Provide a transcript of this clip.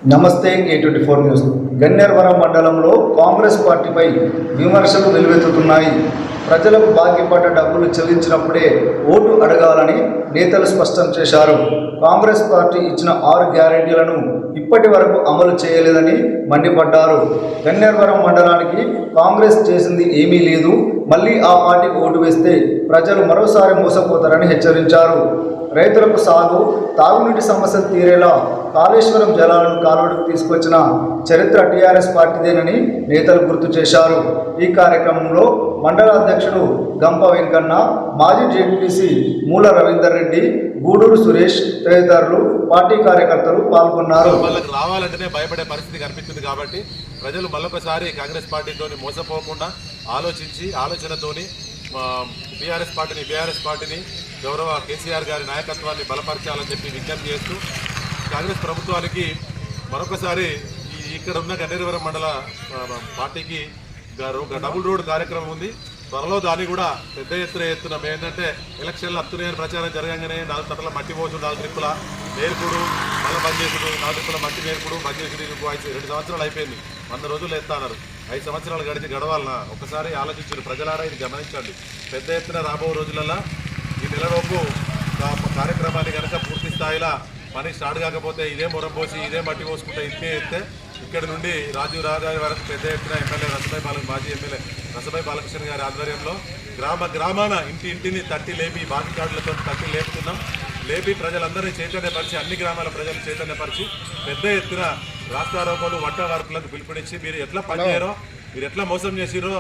నమస్తే A24 news. Ganneruvaram మండలంలో కాంగ్రెస్ పార్టీపై విమర్శలు వెల్లువెత్తుతున్నాయి. ప్రజలకు బాకీ పడ్డ డబ్బులు చెల్లించినప్పుడే ఓటు అడగాలని నేతలు స్పష్టం చేశారు. కాంగ్రెస్ పార్టీ ఇచ్చిన 6 గ్యారెంటీలను ఇప్పటి వరకు అమలు చేయలేదని మండిపడ్డారు. గన్నేరువరం మండలానికి కాంగ్రెస్ చేసింది ఏమీ లేదు, మళ్ళీ ఆ పార్టీకి ఓటు వేస్తే ప్రజలు మరోసారి మోసపోతారని హెచ్చరించారు. రైతులకు సాగు, తాగునీటి సమస్యలు తీరేలా కాళేశ్వరం జలాలను కాలువకు తీసుకొచ్చిన చరిత్ర టీఆర్ఎస్ పార్టీదేనని నేతలు గుర్తు చేశారు. ఈ కార్యక్రమంలో మండల అధ్యక్షుడు గంప వెంకన్న, మాజీ జెడ్పీటీసీ మూల రవీందర్ రెడ్డి, గూడూరు సురేష్ తదితరులు పార్టీ కార్యకర్తలు పాల్గొన్నారు. వాళ్ళకి రావాలంటేనే భయపడే పరిస్థితి కనిపిస్తుంది కాబట్టి ప్రజలు మళ్ళొకసారి కాంగ్రెస్ పార్టీతోని మోసపోకుండా ఆలోచనతోని బీఆర్ఎస్ పార్టీని గౌరవ కేసీఆర్ గారి నాయకత్వాన్ని బలపరచాలని చెప్పి విజ్ఞప్తి చేస్తూ కాంగ్రెస్ ప్రభుత్వానికి మరొకసారి ఇక్కడ ఉన్న గన్నేరువరం మండల పార్టీకి డబుల్ రోడ్ కార్యక్రమం ఉంది. త్వరలో దాన్ని కూడా పెద్ద ఎత్తున ఏంటంటే ఎలక్షన్లు అత్తునేని ప్రచారం జరగగానే 4 తట్ల మట్టి పోసు, 4 ట్రిప్పుల నేర్పుడు, మళ్ళీ బంద్ చేసుడు, 4 ట్రిప్పుల మట్టి నేర్పుడు, బంద్ చేసుడు 2 సంవత్సరాలు అయిపోయింది. 100 రోజులు ఎత్తన్నారు. 5 సంవత్సరాలు గడవాలన్నా ఒకసారి ఆలోచించారు. ప్రజలారా ఇది గమనించండి. పెద్ద ఎత్తున రాబో రోజులలో ఈ నెలలోపు కార్యక్రమాన్ని కనుక పూర్తి స్థాయిలో పని స్టార్ట్ కాకపోతే ఇదే మొరం పోసి ఇదే మట్టి పోసుకుంటే ఇంకే ఎత్తే ఇక్కడ నుండి రాజీవ్ గారి వరకు పెద్ద ఎత్తున మాజీ ఎమ్మెల్యే రసభాయ్ బాలకృష్ణ గారి ఆధ్వర్యంలో గ్రామాన ఇంటిని తట్టి లేపి బాకీ కార్డులతో తట్టి లేపుతున్నాం. లేపి ప్రజలందరినీ చైతన్యపరిచి, అన్ని గ్రామాల ప్రజలు చైతన్యపరిచి పెద్ద ఎత్తున రాస్తారోకోలు, వట్ట వార్పులకు పిలుపునిచ్చి మీరు ఎట్లా పనిచేయరో, మీరు ఎట్లా మోసం చేసిరో